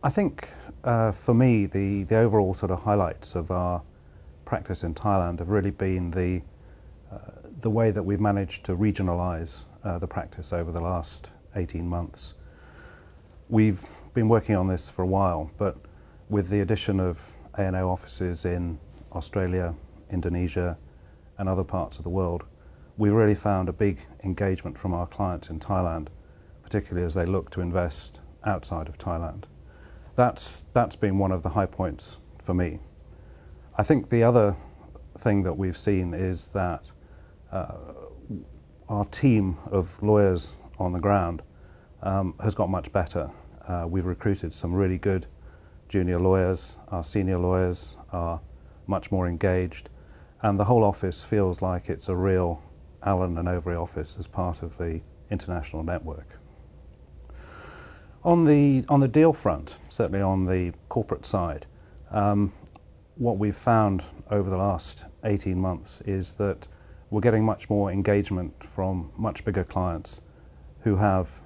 I think for me the overall sort of highlights of our practice in Thailand have really been the way that we've managed to regionalise the practice over the last 18 months. We've been working on this for a while, but with the addition of A&O offices in Australia, Indonesia and other parts of the world, we really found a big engagement from our clients in Thailand, particularly as they look to invest outside of Thailand. That's been one of the high points for me. I think the other thing that we've seen is that our team of lawyers on the ground has got much better. We've recruited some really good junior lawyers. Our senior lawyers are much more engaged, and the whole office feels like it's a real Allen&Overy office as part of the international network. On the deal front, certainly on the corporate side, what we've found over the last 18 months is that we're getting much more engagement from much bigger clients who have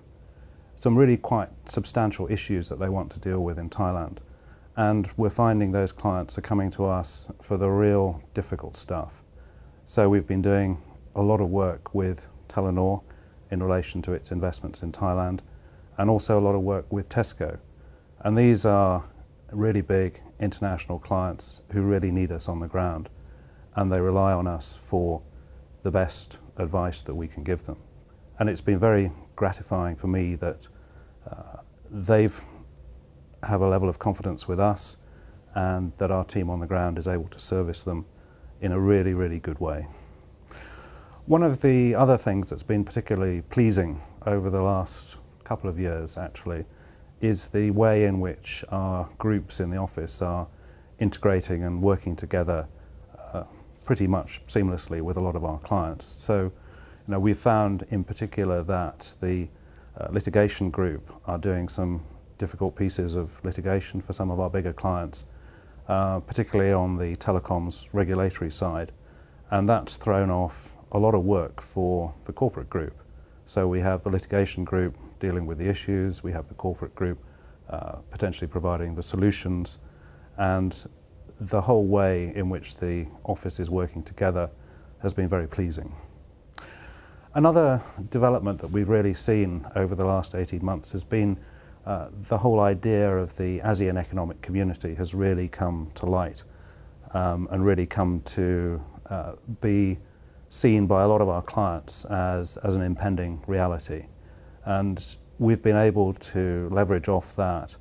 some really quite substantial issues that they want to deal with in Thailand. And we're finding those clients are coming to us for the real difficult stuff. So we've been doing a lot of work with Telenor in relation to its investments in Thailand, and also a lot of work with Tesco. And these are really big international clients who really need us on the ground, and they rely on us for the best advice that we can give them. And it's been very gratifying for me that they've have a level of confidence with us, and that our team on the ground is able to service them in a really, really good way. One of the other things that's been particularly pleasing over the last couple of years actually is the way in which our groups in the office are integrating and working together pretty much seamlessly with a lot of our clients. So, we've found in particular that the litigation group are doing some difficult pieces of litigation for some of our bigger clients, particularly on the telecoms regulatory side, and that's thrown off a lot of work for the corporate group. So we have the litigation group dealing with the issues, we have the corporate group potentially providing the solutions, and the whole way in which the office is working together has been very pleasing. Another development that we've really seen over the last 18 months has been the whole idea of the ASEAN economic community has really come to light and really come to be seen by a lot of our clients as an impending reality. And we've been able to leverage off that,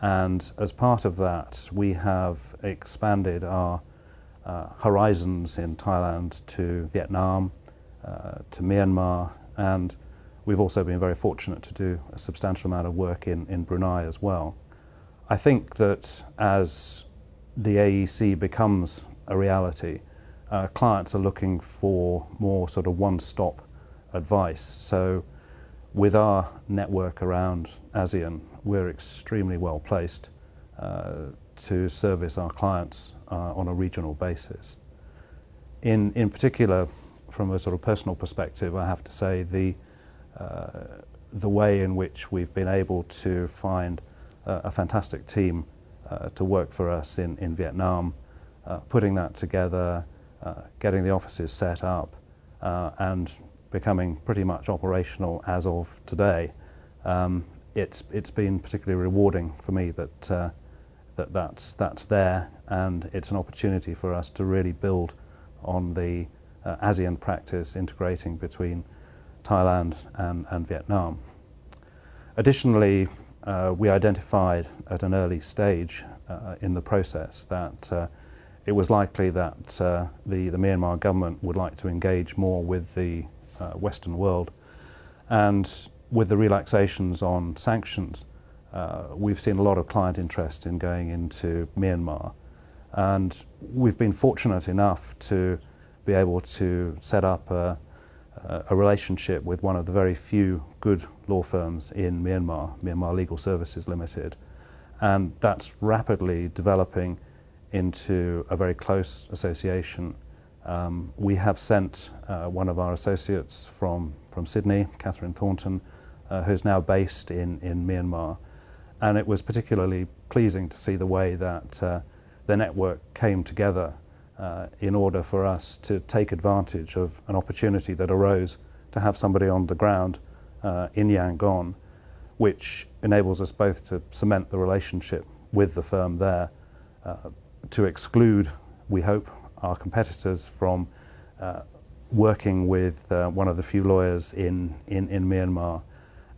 and as part of that we have expanded our horizons in Thailand to Vietnam, to Myanmar, and we've also been very fortunate to do a substantial amount of work in Brunei as well. I think that as the AEC becomes a reality, clients are looking for more sort of one-stop advice. So with our network around ASEAN, we're extremely well placed to service our clients on a regional basis. In particular, from a sort of personal perspective, I have to say the way in which we've been able to find a fantastic team to work for us in Vietnam, putting that together, getting the offices set up, and becoming pretty much operational as of today. It's been particularly rewarding for me that's there, and it's an opportunity for us to really build on the ASEAN practice, integrating between Thailand and Vietnam. Additionally, we identified at an early stage in the process that it was likely that the Myanmar government would like to engage more with the Western world, and with the relaxations on sanctions, we've seen a lot of client interest in going into Myanmar, and we've been fortunate enough to be able to set up a relationship with one of the very few good law firms in Myanmar, Myanmar Legal Services Limited, and that's rapidly developing into a very close association. We have sent one of our associates from Sydney, Catherine Thornton, who's now based in Myanmar, And it was particularly pleasing to see the way that the network came together in order for us to take advantage of an opportunity that arose to have somebody on the ground in Yangon, which enables us both to cement the relationship with the firm there, to exclude, we hope, our competitors from working with one of the few lawyers in Myanmar,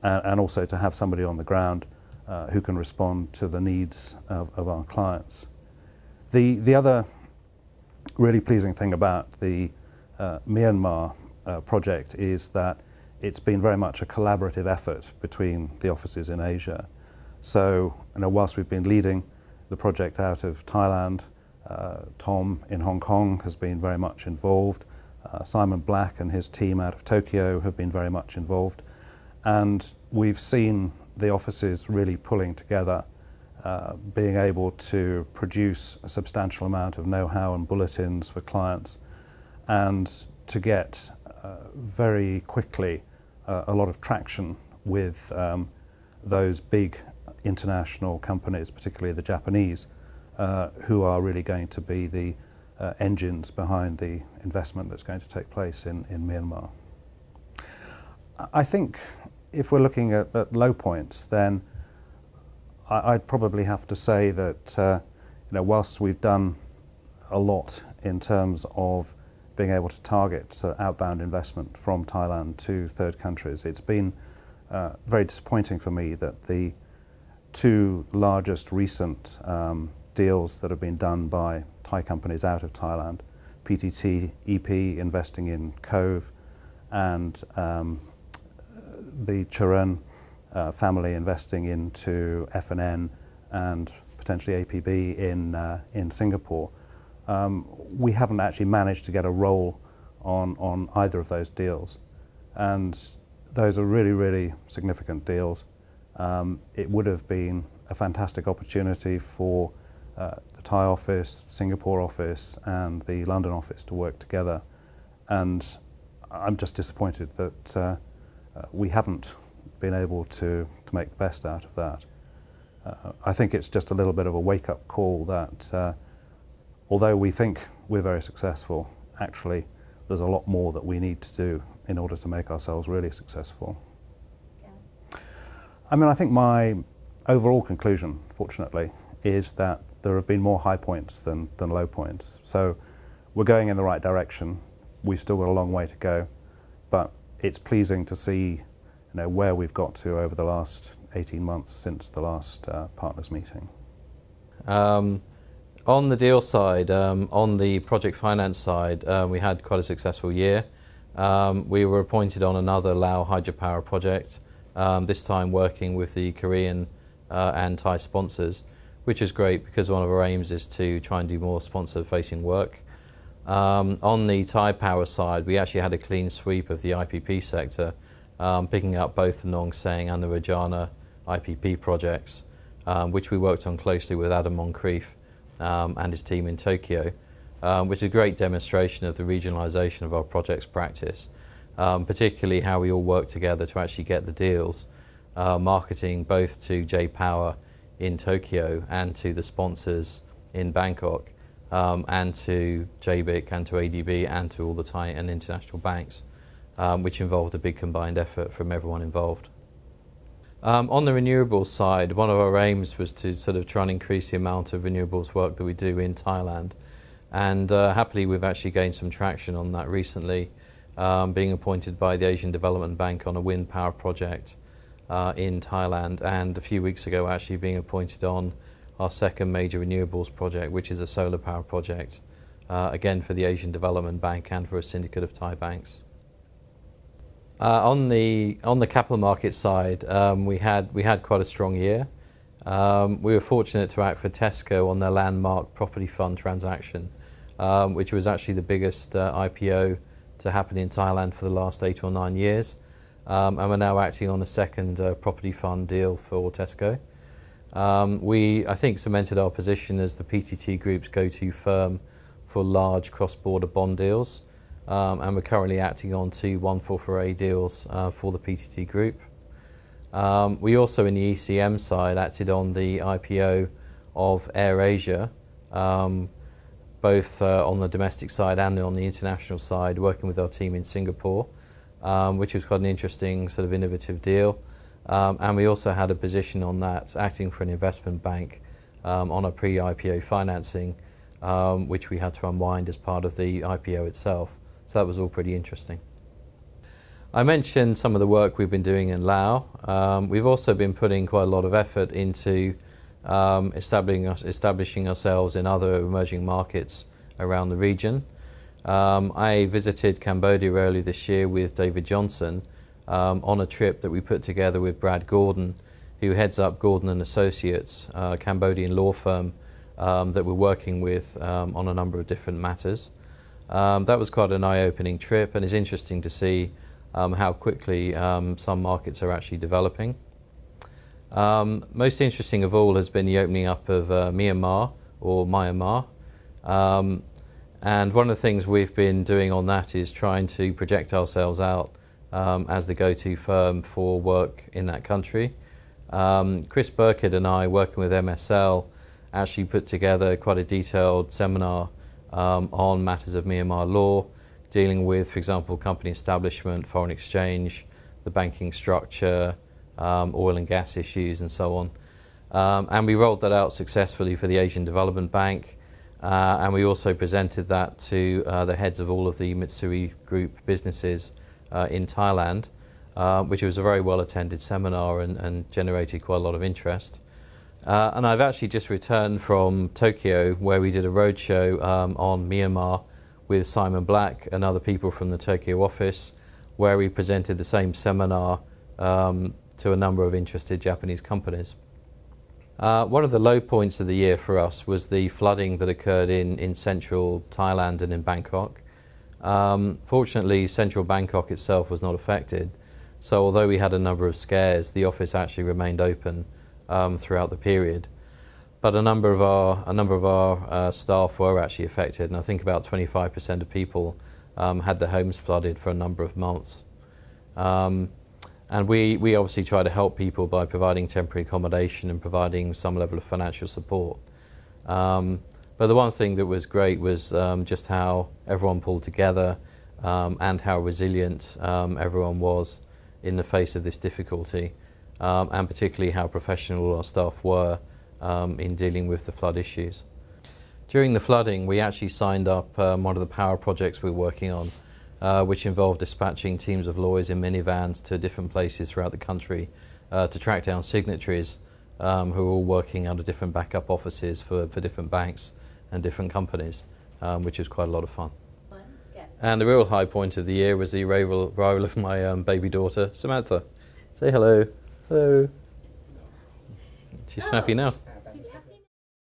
and also to have somebody on the ground who can respond to the needs of our clients. The other really pleasing thing about the Myanmar project is that it's been very much a collaborative effort between the offices in Asia. So, whilst we've been leading the project out of Thailand, Tom in Hong Kong has been very much involved. Simon Black and his team out of Tokyo have been very much involved. And we've seen the offices really pulling together, being able to produce a substantial amount of know-how and bulletins for clients, and to get very quickly a lot of traction with those big international companies, particularly the Japanese, who are really going to be the engines behind the investment that's going to take place in Myanmar. I think if we're looking at low points, then I'd probably have to say that whilst we've done a lot in terms of being able to target outbound investment from Thailand to third countries, it's been very disappointing for me that the two largest recent deals that have been done by Thai companies out of Thailand, PTT EP investing in Cove, and the Charan family investing into FNN and potentially APB in Singapore. We haven't actually managed to get a roll on either of those deals, and those are really, really significant deals. It would have been a fantastic opportunity for the Thai office, Singapore office, and the London office to work together, and I'm just disappointed that we haven't been able to make the best out of that. I think it's just a little bit of a wake-up call that although we think we're very successful, actually there's a lot more that we need to do in order to make ourselves really successful. Yeah. I think my overall conclusion, fortunately, is that there have been more high points than low points. So we're going in the right direction. We've still got a long way to go, but it's pleasing to see where we've got to over the last 18 months since the last partners meeting. On the deal side, on the project finance side, we had quite a successful year. We were appointed on another Lao hydropower project, this time working with the Korean and Thai sponsors, which is great because one of our aims is to try and do more sponsor-facing work. On the Thai power side, we actually had a clean sweep of the IPP sector, picking up both the Nong Seng and the Rajana IPP projects, which we worked on closely with Adam Moncrief and his team in Tokyo, which is a great demonstration of the regionalisation of our projects practice, particularly how we all work together to actually get the deals, marketing both to J-Power in Tokyo and to the sponsors in Bangkok, and to JBIC and to ADB and to all the Thai and international banks, which involved a big combined effort from everyone involved. On the renewables side, one of our aims was to sort of try and increase the amount of renewables work that we do in Thailand, and happily we've actually gained some traction on that recently, being appointed by the Asian Development Bank on a wind power project in Thailand, and a few weeks ago actually being appointed on our second major renewables project, which is a solar power project, again for the Asian Development Bank and for a syndicate of Thai banks. On the capital market side, we had quite a strong year. We were fortunate to act for Tesco on their landmark property fund transaction, which was actually the biggest IPO to happen in Thailand for the last 8 or 9 years, and we're now acting on a second property fund deal for Tesco. We, I think, cemented our position as the PTT Group's go-to firm for large cross-border bond deals. And we're currently acting on 2 144A deals for the PTT Group. We also, in the ECM side, acted on the IPO of AirAsia, both on the domestic side and on the international side, working with our team in Singapore, which was quite an interesting sort of innovative deal. And we also had a position on that, acting for an investment bank on a pre-IPO financing, which we had to unwind as part of the IPO itself. So that was all pretty interesting. I mentioned some of the work we've been doing in Laos. We've also been putting quite a lot of effort into establishing ourselves in other emerging markets around the region. I visited Cambodia earlier this year with David Johnson on a trip that we put together with Brad Gordon, who heads up Gordon & Associates, a Cambodian law firm that we're working with on a number of different matters. That was quite an eye-opening trip, and it's interesting to see how quickly some markets are actually developing. Most interesting of all has been the opening up of Myanmar, or Myanmar. And one of the things we've been doing on that is trying to project ourselves out as the go-to firm for work in that country. Chris Burkitt and I, working with MSL, actually put together quite a detailed seminar on matters of Myanmar law, dealing with, for example, company establishment, foreign exchange, the banking structure, oil and gas issues, and so on. And we rolled that out successfully for the Asian Development Bank, and we also presented that to the heads of all of the Mitsui Group businesses in Thailand, which was a very well-attended seminar and generated quite a lot of interest. And I've actually just returned from Tokyo, where we did a roadshow on Myanmar with Simon Black and other people from the Tokyo office, where we presented the same seminar to a number of interested Japanese companies. One of the low points of the year for us was the flooding that occurred in central Thailand and in Bangkok. Fortunately, central Bangkok itself was not affected, so although we had a number of scares, the office actually remained open throughout the period. But a number of our staff were actually affected, and I think about 25% of people had their homes flooded for a number of months. And we obviously try to help people by providing temporary accommodation and providing some level of financial support. But the one thing that was great was just how everyone pulled together and how resilient everyone was in the face of this difficulty, and particularly how professional our staff were in dealing with the flood issues. During the flooding, we actually signed up one of the power projects we're working on, which involved dispatching teams of lawyers in minivans to different places throughout the country to track down signatories who are all working out of different backup offices for different banks and different companies, which was quite a lot of fun. And the real high point of the year was the arrival of my baby daughter, Samantha. Say hello. Hello. She's snappy now.